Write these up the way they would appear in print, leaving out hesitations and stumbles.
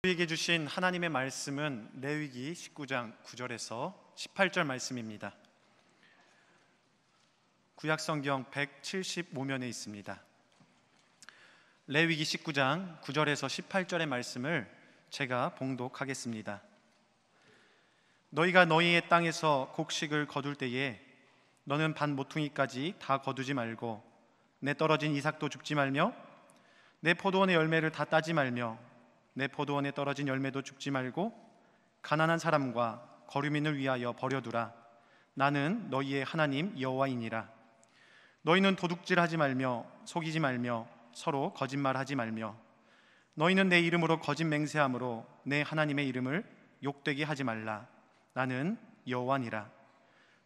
우리에게 주신 하나님의 말씀은 레위기 19장 9절에서 18절 말씀입니다. 구약성경 175면에 있습니다. 레위기 19장 9절에서 18절의 말씀을 제가 봉독하겠습니다. 너희가 너희의 땅에서 곡식을 거둘 때에 너는 반 모퉁이까지 다 거두지 말고 내 떨어진 이삭도 줍지 말며 내 포도원의 열매를 다 따지 말며 내 포도원에 떨어진 열매도 줍지 말고 가난한 사람과 거류민을 위하여 버려두라. 나는 너희의 하나님 여호와이니라. 너희는 도둑질하지 말며 속이지 말며 서로 거짓말하지 말며 너희는 내 이름으로 거짓 맹세함으로 내 하나님의 이름을 욕되게 하지 말라. 나는 여호와니라.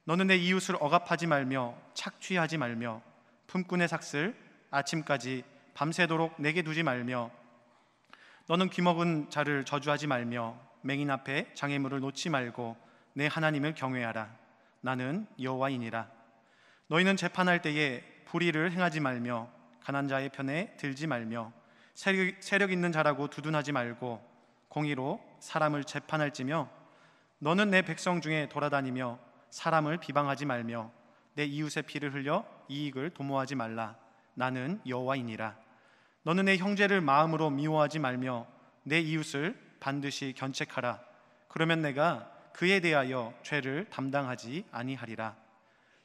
너는 내 이웃을 억압하지 말며 착취하지 말며 품꾼의 삭슬 아침까지 밤새도록 내게 두지 말며 너는 귀먹은 자를 저주하지 말며 맹인 앞에 장애물을 놓지 말고 내 하나님을 경외하라. 나는 여호와이니라. 너희는 재판할 때에 불의를 행하지 말며 가난한 자의 편에 들지 말며 세력 있는 자라고 두둔하지 말고 공의로 사람을 재판할지며 너는 내 백성 중에 돌아다니며 사람을 비방하지 말며 내 이웃의 피를 흘려 이익을 도모하지 말라. 나는 여호와이니라. 너는 내 형제를 마음으로 미워하지 말며 내 이웃을 반드시 견책하라. 그러면 내가 그에 대하여 죄를 담당하지 아니하리라.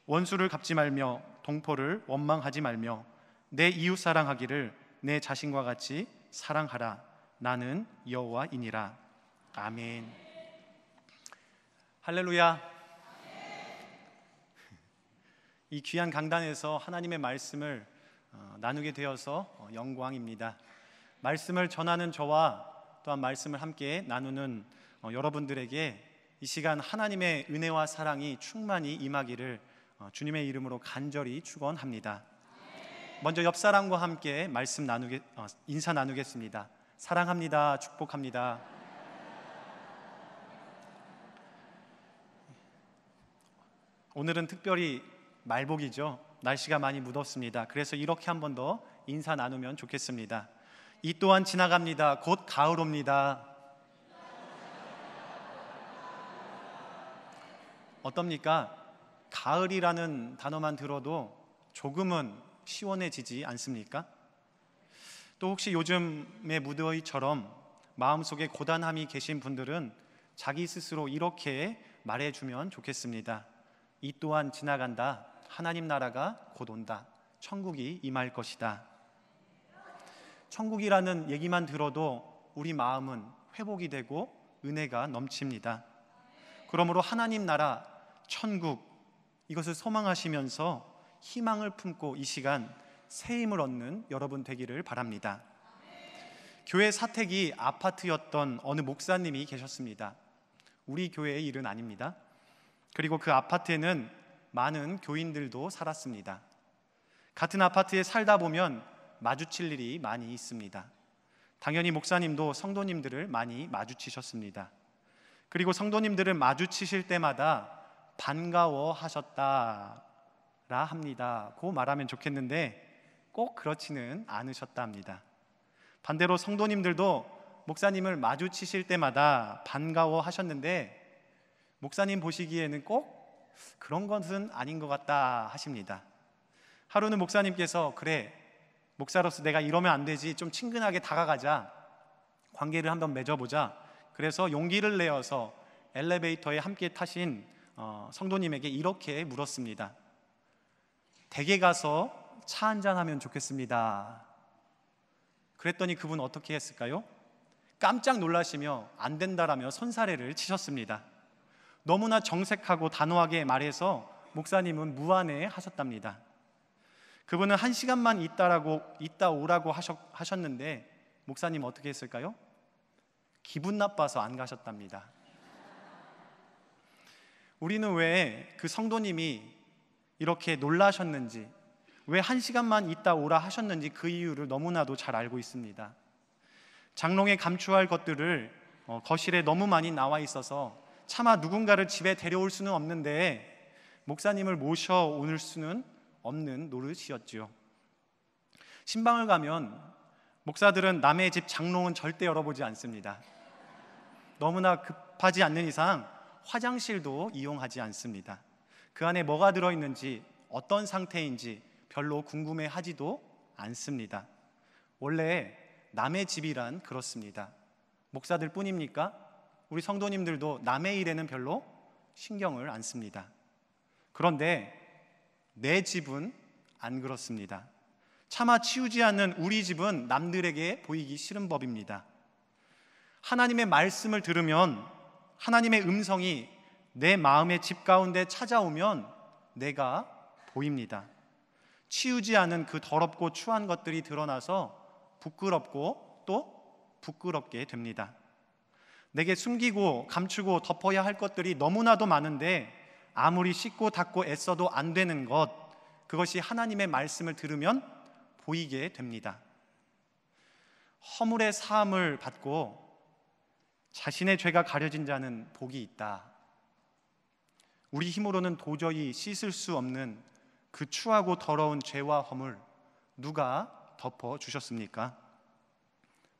원수를 갚지 말며 동포를 원망하지 말며 내 이웃 사랑하기를 내 자신과 같이 사랑하라. 나는 여호와이니라. 아멘. 할렐루야. 이 귀한 강단에서 하나님의 말씀을 나누게 되어서 영광입니다. 말씀을 전하는 저와 또한 말씀을 함께 나누는 여러분들에게 이 시간 하나님의 은혜와 사랑이 충만히 임하기를 주님의 이름으로 간절히 축원합니다. 먼저 옆 사람과 함께 인사 나누겠습니다. 사랑합니다. 축복합니다. 오늘은 특별히 말복이죠. 날씨가 많이 무덥습니다. 그래서 이렇게 한 번 더 인사 나누면 좋겠습니다. 이 또한 지나갑니다. 곧 가을 옵니다. 어떻습니까? 가을이라는 단어만 들어도 조금은 시원해지지 않습니까? 또 혹시 요즘의 무더위처럼 마음속에 고단함이 계신 분들은 자기 스스로 이렇게 말해주면 좋겠습니다. 이 또한 지나간다. 하나님 나라가 곧 온다. 천국이 임할 것이다. 천국이라는 얘기만 들어도 우리 마음은 회복이 되고 은혜가 넘칩니다. 그러므로 하나님 나라, 천국, 이것을 소망하시면서 희망을 품고 이 시간 새 힘을 얻는 여러분 되기를 바랍니다. 교회 사택이 아파트였던 어느 목사님이 계셨습니다. 우리 교회의 일은 아닙니다. 그리고 그 아파트에는 많은 교인들도 살았습니다. 같은 아파트에 살다 보면 마주칠 일이 많이 있습니다. 당연히 목사님도 성도님들을 많이 마주치셨습니다. 그리고 성도님들을 마주치실 때마다 반가워하셨다라 합니다고 말하면 좋겠는데 꼭 그렇지는 않으셨다 합니다. 반대로 성도님들도 목사님을 마주치실 때마다 반가워하셨는데 목사님 보시기에는 꼭 그런 것은 아닌 것 같다 하십니다. 하루는 목사님께서 그래, 목사로서 내가 이러면 안 되지, 좀 친근하게 다가가자, 관계를 한번 맺어보자. 그래서 용기를 내어서 엘리베이터에 함께 타신 성도님에게 이렇게 물었습니다. 댁에 가서 차 한잔 하면 좋겠습니다. 그랬더니 그분 어떻게 했을까요? 깜짝 놀라시며 안 된다라며 손사래를 치셨습니다. 너무나 정색하고 단호하게 말해서 목사님은 무안해 하셨답니다. 그분은 1시간만 있다 오라고 하셨는데 목사님 어떻게 했을까요? 기분 나빠서 안 가셨답니다. 우리는 왜 그 성도님이 이렇게 놀라셨는지, 왜 1시간만 있다 오라 하셨는지 그 이유를 너무나도 잘 알고 있습니다. 장롱에 감추할 것들을 거실에 너무 많이 나와 있어서 차마 누군가를 집에 데려올 수는 없는데 목사님을 모셔올 수는 없는 노릇이었죠. 신방을 가면 목사들은 남의 집 장롱은 절대 열어보지 않습니다. 너무나 급하지 않는 이상 화장실도 이용하지 않습니다. 그 안에 뭐가 들어있는지, 어떤 상태인지 별로 궁금해하지도 않습니다. 원래 남의 집이란 그렇습니다. 목사들 뿐입니까? 우리 성도님들도 남의 일에는 별로 신경을 안 씁니다. 그런데 내 집은 안 그렇습니다. 차마 치우지 않는 우리 집은 남들에게 보이기 싫은 법입니다. 하나님의 말씀을 들으면, 하나님의 음성이 내 마음의 집 가운데 찾아오면 내가 보입니다. 치우지 않은 그 더럽고 추한 것들이 드러나서 부끄럽고 또 부끄럽게 됩니다. 내게 숨기고 감추고 덮어야 할 것들이 너무나도 많은데 아무리 씻고 닦고 애써도 안 되는 것, 그것이 하나님의 말씀을 들으면 보이게 됩니다. 허물의 사함을 받고 자신의 죄가 가려진 자는 복이 있다. 우리 힘으로는 도저히 씻을 수 없는 그 추하고 더러운 죄와 허물, 누가 덮어주셨습니까?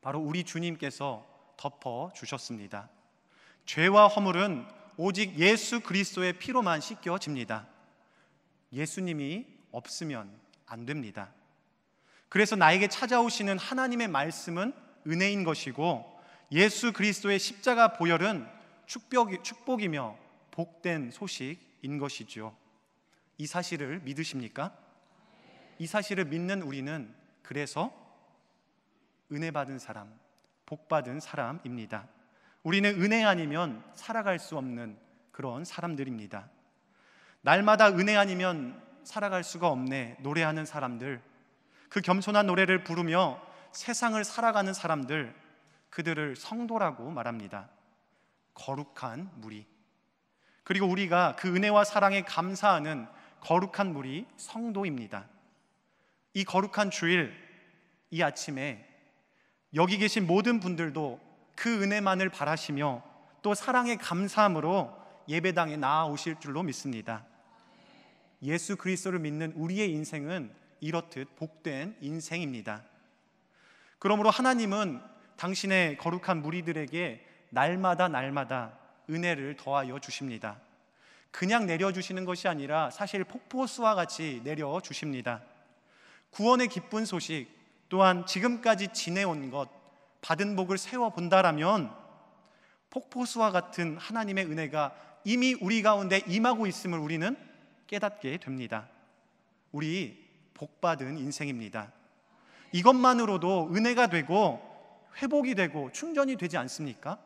바로 우리 주님께서 덮어주셨습니다. 죄와 허물은 오직 예수 그리스도의 피로만 씻겨집니다. 예수님이 없으면 안 됩니다. 그래서 나에게 찾아오시는 하나님의 말씀은 은혜인 것이고, 예수 그리스도의 십자가 보혈은 축복이며 복된 소식인 것이죠. 이 사실을 믿으십니까? 이 사실을 믿는 우리는 그래서 은혜 받은 사람, 복 받은 사람입니다. 우리는 은혜 아니면 살아갈 수 없는 그런 사람들입니다. 날마다 은혜 아니면 살아갈 수가 없네 노래하는 사람들, 그 겸손한 노래를 부르며 세상을 살아가는 사람들, 그들을 성도라고 말합니다. 거룩한 무리. 그리고 우리가 그 은혜와 사랑에 감사하는 거룩한 무리, 성도입니다. 이 거룩한 주일, 이 아침에 여기 계신 모든 분들도 그 은혜만을 바라시며 또 사랑에 감사함으로 예배당에 나아오실 줄로 믿습니다. 예수 그리스도를 믿는 우리의 인생은 이렇듯 복된 인생입니다. 그러므로 하나님은 당신의 거룩한 무리들에게 날마다 은혜를 더하여 주십니다. 그냥 내려주시는 것이 아니라 사실 폭포수와 같이 내려주십니다. 구원의 기쁜 소식, 또한 지금까지 지내온 것, 받은 복을 세워본다라면 폭포수와 같은 하나님의 은혜가 이미 우리 가운데 임하고 있음을 우리는 깨닫게 됩니다. 우리 복받은 인생입니다. 이것만으로도 은혜가 되고 회복이 되고 충전이 되지 않습니까?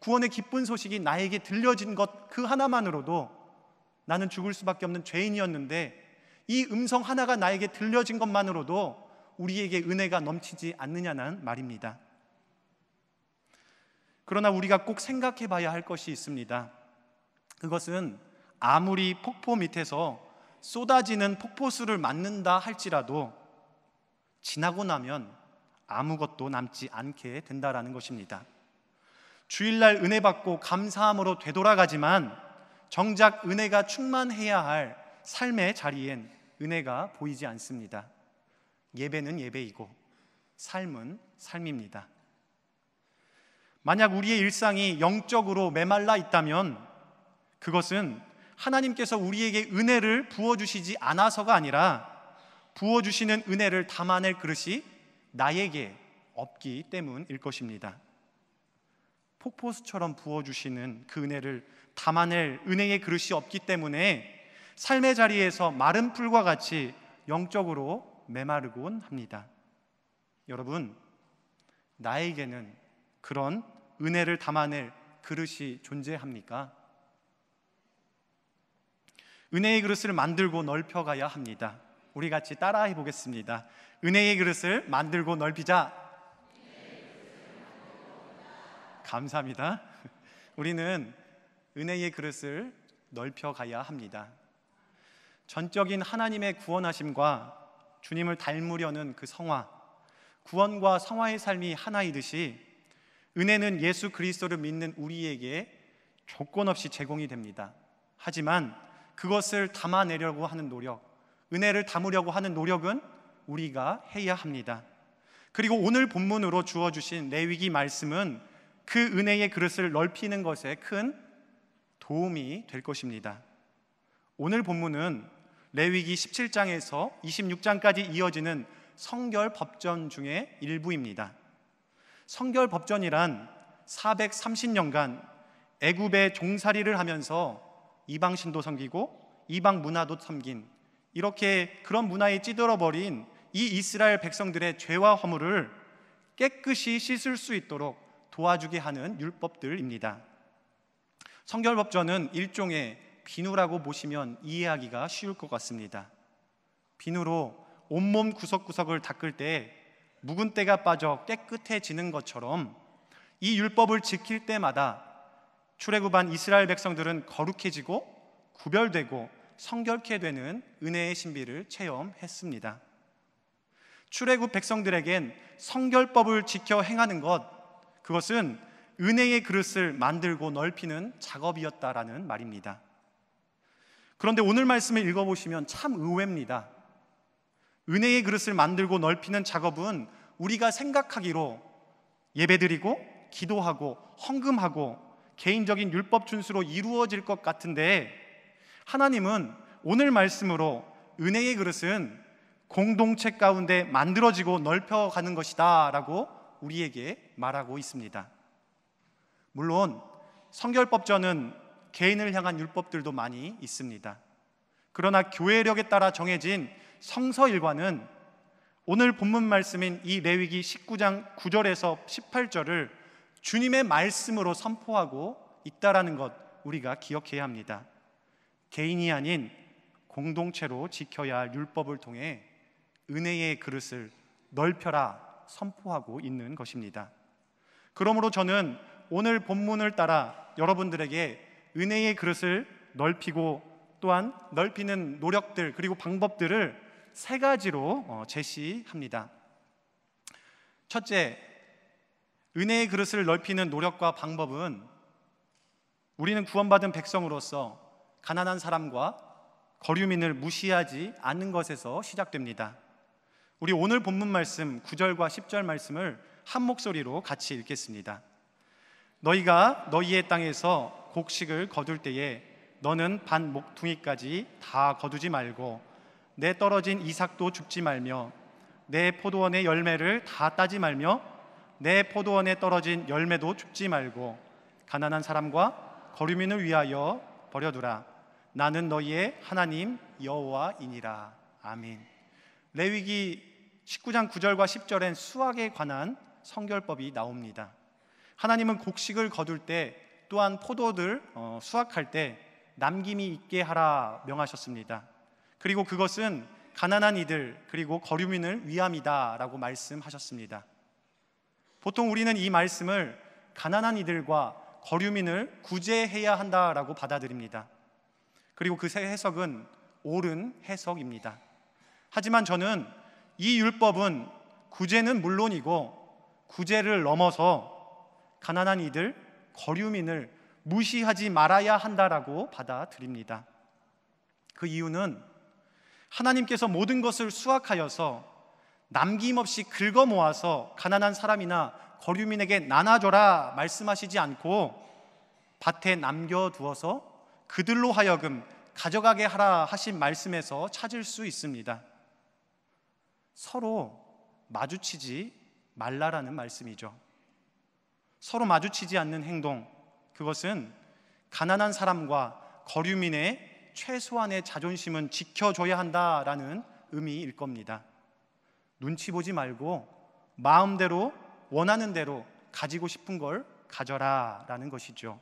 구원의 기쁜 소식이 나에게 들려진 것 그 하나만으로도 나는 죽을 수밖에 없는 죄인이었는데 이 음성 하나가 나에게 들려진 것만으로도 우리에게 은혜가 넘치지 않느냐는 말입니다. 그러나 우리가 꼭 생각해 봐야 할 것이 있습니다. 그것은 아무리 폭포 밑에서 쏟아지는 폭포수를 맞는다 할지라도 지나고 나면 아무것도 남지 않게 된다라는 것입니다. 주일날 은혜 받고 감사함으로 되돌아가지만 정작 은혜가 충만해야 할 삶의 자리엔 은혜가 보이지 않습니다. 예배는 예배이고 삶은 삶입니다. 만약 우리의 일상이 영적으로 메말라 있다면 그것은 하나님께서 우리에게 은혜를 부어주시지 않아서가 아니라 부어주시는 은혜를 담아낼 그릇이 나에게 없기 때문일 것입니다. 폭포수처럼 부어주시는 그 은혜를 담아낼 은혜의 그릇이 없기 때문에 삶의 자리에서 마른 풀과 같이 영적으로 메마르곤 합니다. 여러분, 나에게는 그런 은혜를 담아낼 그릇이 존재합니까? 은혜의 그릇을 만들고 넓혀가야 합니다. 우리 같이 따라해 보겠습니다. 은혜의 그릇을 만들고 넓히자. 감사합니다. 우리는 은혜의 그릇을 넓혀가야 합니다. 전적인 하나님의 구원하심과 주님을 닮으려는 그 성화, 구원과 성화의 삶이 하나이듯이 은혜는 예수 그리스도를 믿는 우리에게 조건 없이 제공이 됩니다. 하지만 그것을 담아내려고 하는 노력, 은혜를 담으려고 하는 노력은 우리가 해야 합니다. 그리고 오늘 본문으로 주어주신 레위기 말씀은 그 은혜의 그릇을 넓히는 것에 큰 도움이 될 것입니다. 오늘 본문은 레위기 17장에서 26장까지 이어지는 성결법전 중의 일부입니다. 성결법전이란 430년간 애굽의 종살이를 하면서 이방 신도 섬기고 이방 문화도 섬긴, 이렇게 그런 문화에 찌들어버린 이 이스라엘 백성들의 죄와 허물을 깨끗이 씻을 수 있도록 도와주게 하는 율법들입니다. 성결법전은 일종의 비누라고 보시면 이해하기가 쉬울 것 같습니다. 비누로 온몸 구석구석을 닦을 때 묵은 때가 빠져 깨끗해지는 것처럼 이 율법을 지킬 때마다 출애굽한 이스라엘 백성들은 거룩해지고 구별되고 성결케 되는 은혜의 신비를 체험했습니다. 출애굽 백성들에겐 성결법을 지켜 행하는 것, 그것은 은혜의 그릇을 만들고 넓히는 작업이었다라는 말입니다. 그런데 오늘 말씀을 읽어보시면 참 의외입니다. 은혜의 그릇을 만들고 넓히는 작업은 우리가 생각하기로 예배드리고 기도하고 헌금하고 개인적인 율법 준수로 이루어질 것 같은데, 하나님은 오늘 말씀으로 은혜의 그릇은 공동체 가운데 만들어지고 넓혀가는 것이다 라고 우리에게 말하고 있습니다. 물론 성결법전은 개인을 향한 율법들도 많이 있습니다. 그러나 교회력에 따라 정해진 성서일과는 오늘 본문 말씀인 이 레위기 19장 9절에서 18절을 주님의 말씀으로 선포하고 있다라는 것 우리가 기억해야 합니다. 개인이 아닌 공동체로 지켜야 할 율법을 통해 은혜의 그릇을 넓혀라 선포하고 있는 것입니다. 그러므로 저는 오늘 본문을 따라 여러분들에게 은혜의 그릇을 넓히고 또한 넓히는 노력들 그리고 방법들을 세 가지로 제시합니다. 첫째, 은혜의 그릇을 넓히는 노력과 방법은 우리는 구원받은 백성으로서 가난한 사람과 거류민을 무시하지 않는 것에서 시작됩니다. 우리 오늘 본문 말씀 9절과 10절 말씀을 한 목소리로 같이 읽겠습니다. 너희가 너희의 땅에서 곡식을 거둘 때에 너는 반 목퉁이까지 다 거두지 말고 내 떨어진 이삭도 줍지 말며 내 포도원의 열매를 다 따지 말며 내 포도원에 떨어진 열매도 줍지 말고 가난한 사람과 거류민을 위하여 버려두라. 나는 너희의 하나님 여호와이니라. 아멘. 레위기 19장 9절과 10절엔 수확에 관한 성결법이 나옵니다. 하나님은 곡식을 거둘 때 또한 포도들 수확할 때 남김이 있게 하라 명하셨습니다. 그리고 그것은 가난한 이들 그리고 거류민을 위함이다 라고 말씀하셨습니다. 보통 우리는 이 말씀을 가난한 이들과 거류민을 구제해야 한다라고 받아들입니다. 그리고 그 해석은 옳은 해석입니다. 하지만 저는 이 율법은 구제는 물론이고 구제를 넘어서 가난한 이들, 거류민을 무시하지 말아야 한다라고 받아들입니다. 그 이유는 하나님께서 모든 것을 수확하여서 남김없이 긁어 모아서 가난한 사람이나 거류민에게 나눠줘라 말씀하시지 않고 밭에 남겨두어서 그들로 하여금 가져가게 하라 하신 말씀에서 찾을 수 있습니다. 서로 마주치지 말라라는 말씀이죠. 서로 마주치지 않는 행동, 그것은 가난한 사람과 거류민의 최소한의 자존심은 지켜줘야 한다라는 의미일 겁니다. 눈치 보지 말고 마음대로 원하는 대로 가지고 싶은 걸 가져라라는 것이죠.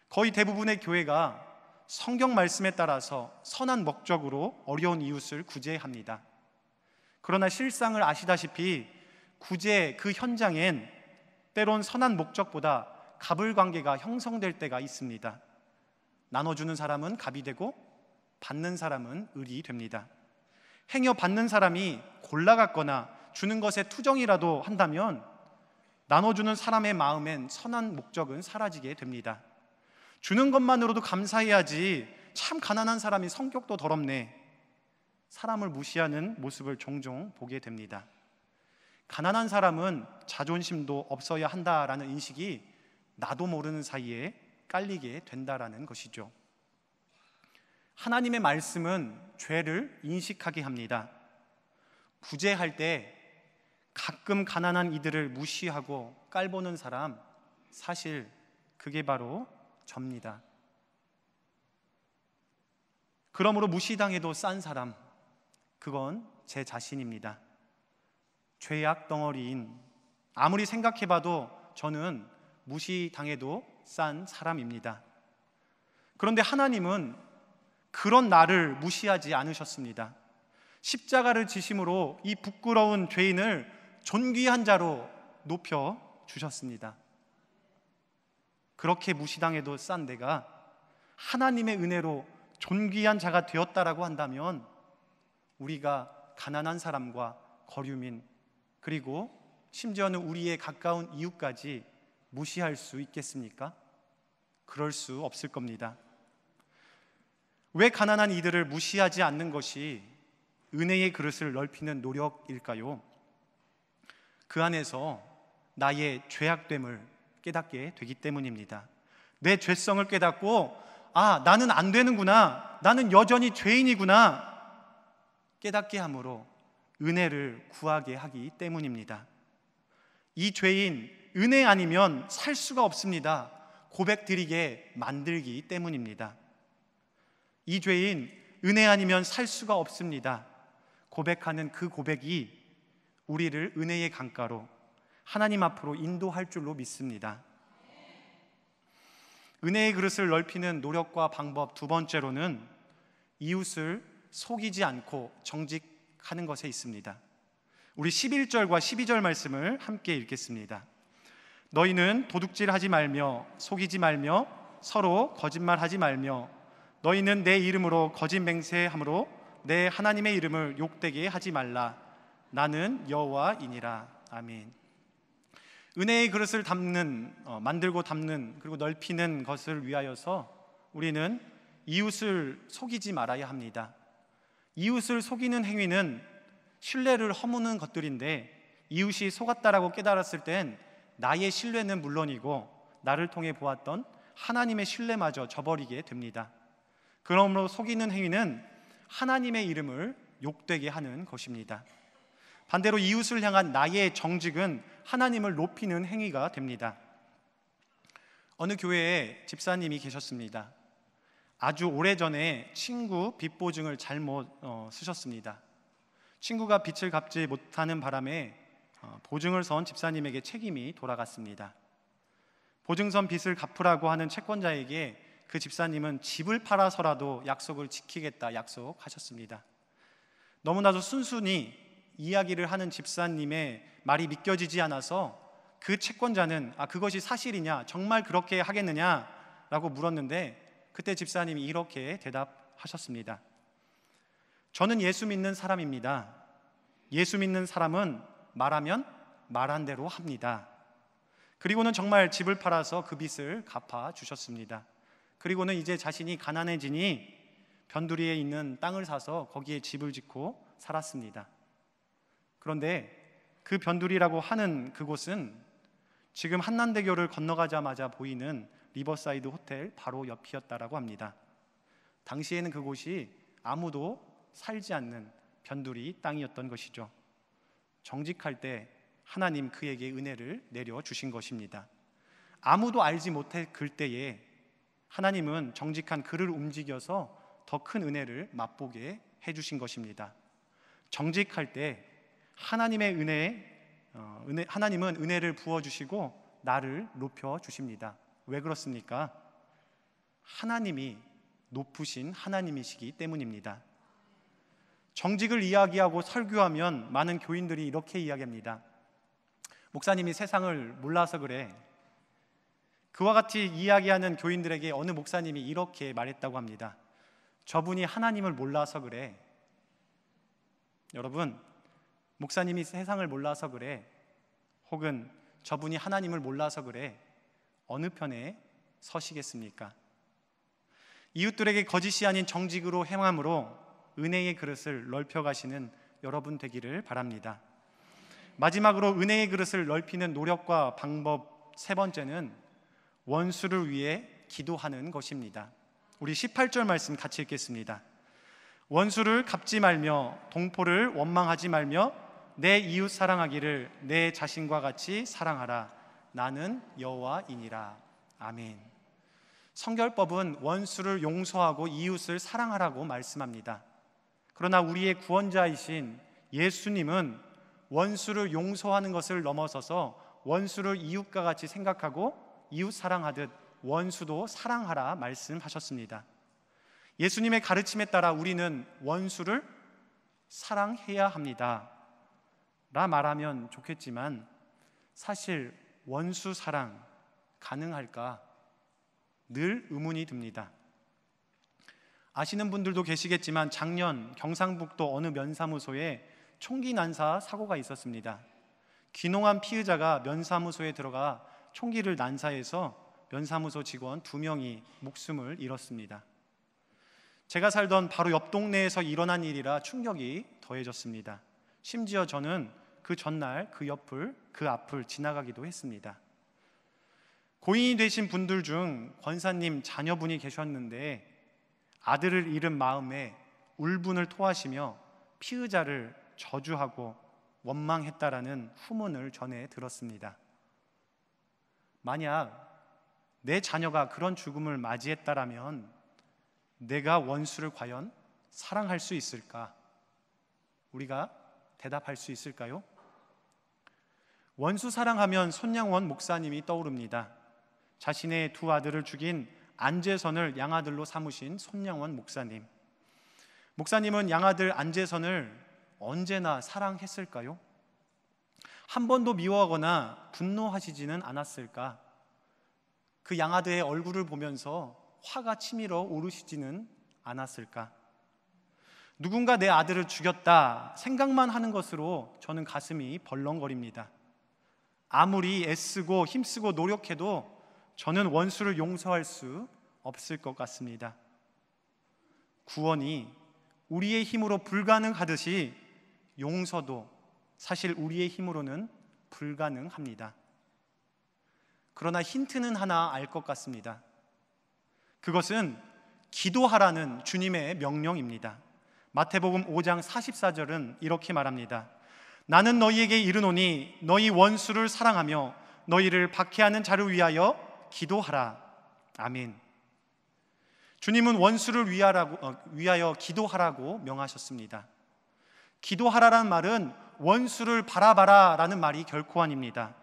거의 대부분의 교회가 성경 말씀에 따라서 선한 목적으로 어려운 이웃을 구제합니다. 그러나 실상을 아시다시피 구제 그 현장엔 때론 선한 목적보다 갑을관계가 형성될 때가 있습니다. 나눠주는 사람은 갑이 되고 받는 사람은 을이 됩니다. 행여 받는 사람이 골라갔거나 주는 것에 투정이라도 한다면 나눠주는 사람의 마음엔 선한 목적은 사라지게 됩니다. 주는 것만으로도 감사해야지 참 가난한 사람이 성격도 더럽네, 사람을 무시하는 모습을 종종 보게 됩니다. 가난한 사람은 자존심도 없어야 한다라는 인식이 나도 모르는 사이에 깔리게 된다라는 것이죠. 하나님의 말씀은 죄를 인식하게 합니다. 구제할 때 가끔 가난한 이들을 무시하고 깔보는 사람, 사실 그게 바로 접니다. 그러므로 무시당해도 싼 사람, 그건 제 자신입니다. 죄악 덩어리인, 아무리 생각해봐도 저는 무시당해도 싼 사람입니다. 그런데 하나님은 그런 나를 무시하지 않으셨습니다. 십자가를 지심으로 이 부끄러운 죄인을 존귀한 자로 높여 주셨습니다. 그렇게 무시당해도 싼 내가 하나님의 은혜로 존귀한 자가 되었다라고 한다면 우리가 가난한 사람과 거류민, 그리고 심지어는 우리의 가까운 이웃까지 무시할 수 있겠습니까? 그럴 수 없을 겁니다. 왜 가난한 이들을 무시하지 않는 것이 은혜의 그릇을 넓히는 노력일까요? 그 안에서 나의 죄악됨을 깨닫게 되기 때문입니다. 내 죄성을 깨닫고 나는 안 되는구나, 나는 여전히 죄인이구나 깨닫게 함으로 은혜를 구하게 하기 때문입니다. 이 죄인, 은혜 아니면 살 수가 없습니다. 고백드리게 만들기 때문입니다. 이 죄인, 은혜 아니면 살 수가 없습니다. 고백하는 그 고백이 우리를 은혜의 강가로 하나님 앞으로 인도할 줄로 믿습니다. 은혜의 그릇을 넓히는 노력과 방법 두 번째로는 이웃을 속이지 않고 정직하는 것에 있습니다. 우리 11절과 12절 말씀을 함께 읽겠습니다. 너희는 도둑질하지 말며 속이지 말며 서로 거짓말하지 말며 너희는 내 이름으로 거짓 맹세함으로 내 하나님의 이름을 욕되게 하지 말라. 나는 여호와이니라. 아멘. 은혜의 그릇을 만들고 담는, 그리고 넓히는 것을 위하여서 우리는 이웃을 속이지 말아야 합니다. 이웃을 속이는 행위는 신뢰를 허무는 것들인데 이웃이 속았다라고 깨달았을 땐 나의 신뢰는 물론이고 나를 통해 보았던 하나님의 신뢰마저 저버리게 됩니다. 그러므로 속이는 행위는 하나님의 이름을 욕되게 하는 것입니다. 반대로 이웃을 향한 나의 정직은 하나님을 높이는 행위가 됩니다. 어느 교회에 집사님이 계셨습니다. 아주 오래전에 친구 빚 보증을 잘못 쓰셨습니다. 친구가 빚을 갚지 못하는 바람에 보증을 선 집사님에게 책임이 돌아갔습니다. 보증선 빚을 갚으라고 하는 채권자에게 그 집사님은 집을 팔아서라도 약속을 지키겠다 약속하셨습니다. 너무나도 순순히 이야기를 하는 집사님의 말이 믿겨지지 않아서 그 채권자는 그것이 사실이냐, 정말 그렇게 하겠느냐 라고 물었는데 그때 집사님이 이렇게 대답하셨습니다. 저는 예수 믿는 사람입니다. 예수 믿는 사람은 말하면 말한 대로 합니다. 그리고는 정말 집을 팔아서 그 빚을 갚아주셨습니다. 그리고는 이제 자신이 가난해지니 변두리에 있는 땅을 사서 거기에 집을 짓고 살았습니다. 그런데 그 변두리라고 하는 그곳은 지금 한남대교를 건너가자마자 보이는 리버사이드 호텔 바로 옆이었다라고 합니다. 당시에는 그곳이 아무도 살지 않는 변두리 땅이었던 것이죠. 정직할 때 하나님 그에게 은혜를 내려주신 것입니다. 아무도 알지 못할 그때에 하나님은 정직한 그를 움직여서 더 큰 은혜를 맛보게 해주신 것입니다. 정직할 때 하나님은 은혜를 부어주시고 나를 높여주십니다. 왜 그렇습니까? 하나님이 높으신 하나님이시기 때문입니다. 정직을 이야기하고 설교하면 많은 교인들이 이렇게 이야기합니다. 목사님이 세상을 몰라서 그래. 그와 같이 이야기하는 교인들에게 어느 목사님이 이렇게 말했다고 합니다. 저분이 하나님을 몰라서 그래. 여러분, 목사님이 세상을 몰라서 그래, 혹은 저분이 하나님을 몰라서 그래, 어느 편에 서시겠습니까? 이웃들에게 거짓이 아닌 정직으로 행함으로 은혜의 그릇을 넓혀가시는 여러분 되기를 바랍니다. 마지막으로 은혜의 그릇을 넓히는 노력과 방법 세 번째는 원수를 위해 기도하는 것입니다. 우리 18절 말씀 같이 읽겠습니다. 원수를 갚지 말며 동포를 원망하지 말며 내 이웃 사랑하기를 내 자신과 같이 사랑하라. 나는 여호와이니라. 아멘. 성결법은 원수를 용서하고 이웃을 사랑하라고 말씀합니다. 그러나 우리의 구원자이신 예수님은 원수를 용서하는 것을 넘어서서 원수를 이웃과 같이 생각하고 이웃 사랑하듯 원수도 사랑하라 말씀하셨습니다. 예수님의 가르침에 따라 우리는 원수를 사랑해야 합니다 라 말하면 좋겠지만 사실 원수 사랑 가능할까? 늘 의문이 듭니다. 아시는 분들도 계시겠지만 작년 경상북도 어느 면사무소에 총기 난사 사고가 있었습니다. 귀농한 피의자가 면사무소에 들어가 총기를 난사해서 면사무소 직원 2명이 목숨을 잃었습니다. 제가 살던 바로 옆 동네에서 일어난 일이라 충격이 더해졌습니다. 심지어 저는 그 전날 그 앞을 지나가기도 했습니다. 고인이 되신 분들 중 권사님 자녀분이 계셨는데 아들을 잃은 마음에 울분을 토하시며 피의자를 저주하고 원망했다라는 후문을 전해 들었습니다. 만약 내 자녀가 그런 죽음을 맞이했다라면 내가 원수를 과연 사랑할 수 있을까? 우리가 대답할 수 있을까요? 원수 사랑하면 손양원 목사님이 떠오릅니다. 자신의 2 아들을 죽인 안재선을 양아들로 삼으신 손양원 목사님. 목사님은 양아들 안재선을 언제나 사랑했을까요? 한 번도 미워하거나 분노하시지는 않았을까? 그 양아들의 얼굴을 보면서 화가 치밀어 오르시지는 않았을까? 누군가 내 아들을 죽였다 생각만 하는 것으로 저는 가슴이 벌렁거립니다. 아무리 애쓰고 힘쓰고 노력해도 저는 원수를 용서할 수 없을 것 같습니다. 구원이 우리의 힘으로 불가능하듯이 용서도 사실 우리의 힘으로는 불가능합니다. 그러나 힌트는 하나 알 것 같습니다. 그것은 기도하라는 주님의 명령입니다. 마태복음 5장 44절은 이렇게 말합니다. 나는 너희에게 이르노니 너희 원수를 사랑하며 너희를 박해하는 자를 위하여 기도하라. 아멘. 주님은 원수를 위하여 기도하라고 명하셨습니다. 기도하라라는 말은 원수를 바라봐라라는 말이 결코 아닙니다.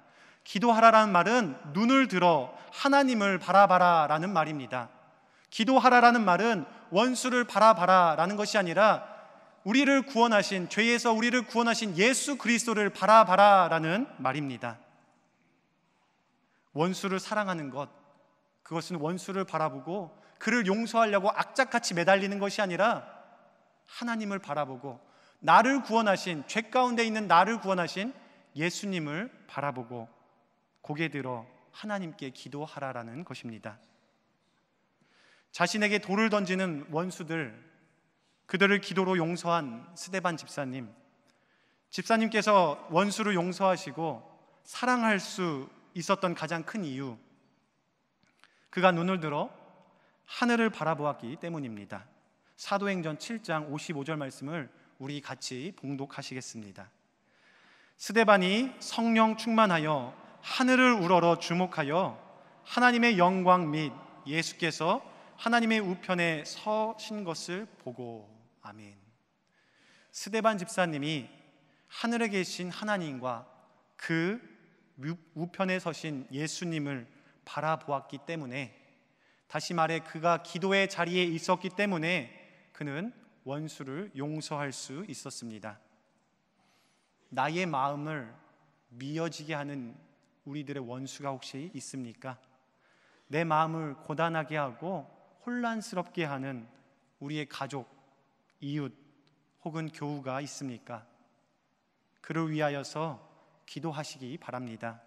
기도하라라는 말은 눈을 들어 하나님을 바라봐라라는 말입니다. 기도하라라는 말은 원수를 바라봐라라는 것이 아니라 우리를 구원하신, 죄에서 우리를 구원하신 예수 그리스도를 바라봐라라는 말입니다. 원수를 사랑하는 것, 그것은 원수를 바라보고 그를 용서하려고 악착같이 매달리는 것이 아니라 하나님을 바라보고 나를 구원하신, 죄 가운데 있는 나를 구원하신 예수님을 바라보고 고개 들어 하나님께 기도하라라는 것입니다. 자신에게 돌을 던지는 원수들, 그들을 기도로 용서한 스데반 집사님께서 원수를 용서하시고 사랑할 수 있었던 가장 큰 이유, 그가 눈을 들어 하늘을 바라보았기 때문입니다. 사도행전 7장 55절 말씀을 우리 같이 봉독하시겠습니다. 스데반이 성령 충만하여 하늘을 우러러 주목하여 하나님의 영광 및 예수께서 하나님의 우편에 서신 것을 보고. 아멘. 스데반 집사님이 하늘에 계신 하나님과 그 우편에 서신 예수님을 바라보았기 때문에, 다시 말해 그가 기도의 자리에 있었기 때문에 그는 원수를 용서할 수 있었습니다. 나의 마음을 미어지게 하는 우리들의 원수가 혹시 있습니까? 내 마음을 고단하게 하고 혼란스럽게 하는 우리의 가족, 이웃 혹은 교우가 있습니까? 그를 위하여서 기도하시기 바랍니다.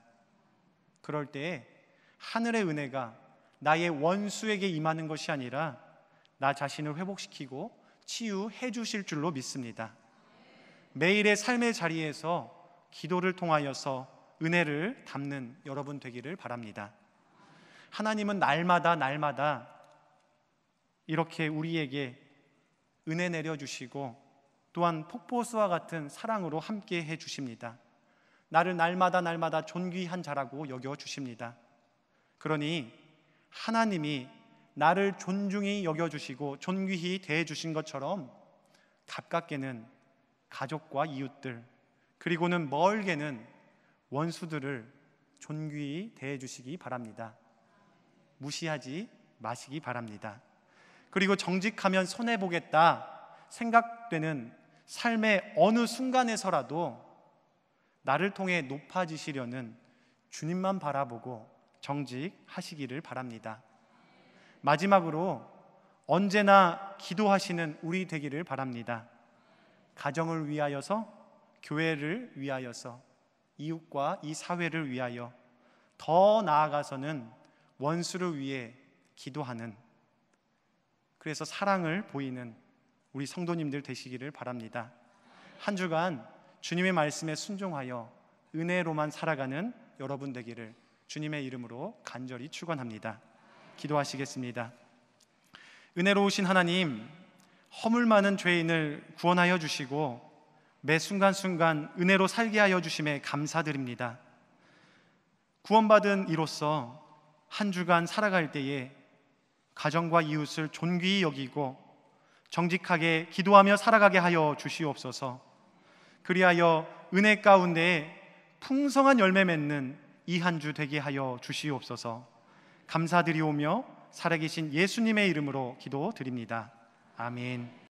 그럴 때 하늘의 은혜가 나의 원수에게 임하는 것이 아니라 나 자신을 회복시키고 치유해 주실 줄로 믿습니다. 매일의 삶의 자리에서 기도를 통하여서 은혜를 담는 여러분 되기를 바랍니다. 하나님은 날마다 이렇게 우리에게 은혜 내려주시고 또한 폭포수와 같은 사랑으로 함께 해주십니다. 나를 날마다 존귀한 자라고 여겨주십니다. 그러니 하나님이 나를 존중히 여겨주시고 존귀히 대해주신 것처럼 가깝게는 가족과 이웃들, 그리고는 멀게는 원수들을 존귀히 대해주시기 바랍니다. 무시하지 마시기 바랍니다. 그리고 정직하면 손해보겠다 생각되는 삶의 어느 순간에서라도 나를 통해 높아지시려는 주님만 바라보고 정직하시기를 바랍니다. 마지막으로 언제나 기도하시는 우리 되기를 바랍니다. 가정을 위하여서, 교회를 위하여서, 이웃과 이 사회를 위하여, 더 나아가서는 원수를 위해 기도하는, 그래서 사랑을 보이는 우리 성도님들 되시기를 바랍니다. 한 주간 주님의 말씀에 순종하여 은혜로만 살아가는 여러분 되기를 주님의 이름으로 간절히 축원합니다. 기도하시겠습니다. 은혜로우신 하나님, 허물 많은 죄인을 구원하여 주시고 매 순간순간 은혜로 살게 하여 주심에 감사드립니다. 구원받은 이로써 한 주간 살아갈 때에 가정과 이웃을 존귀히 여기고 정직하게 기도하며 살아가게 하여 주시옵소서. 그리하여 은혜 가운데 풍성한 열매 맺는 이 한 주 되게 하여 주시옵소서. 감사드리오며 살아계신 예수님의 이름으로 기도드립니다. 아멘.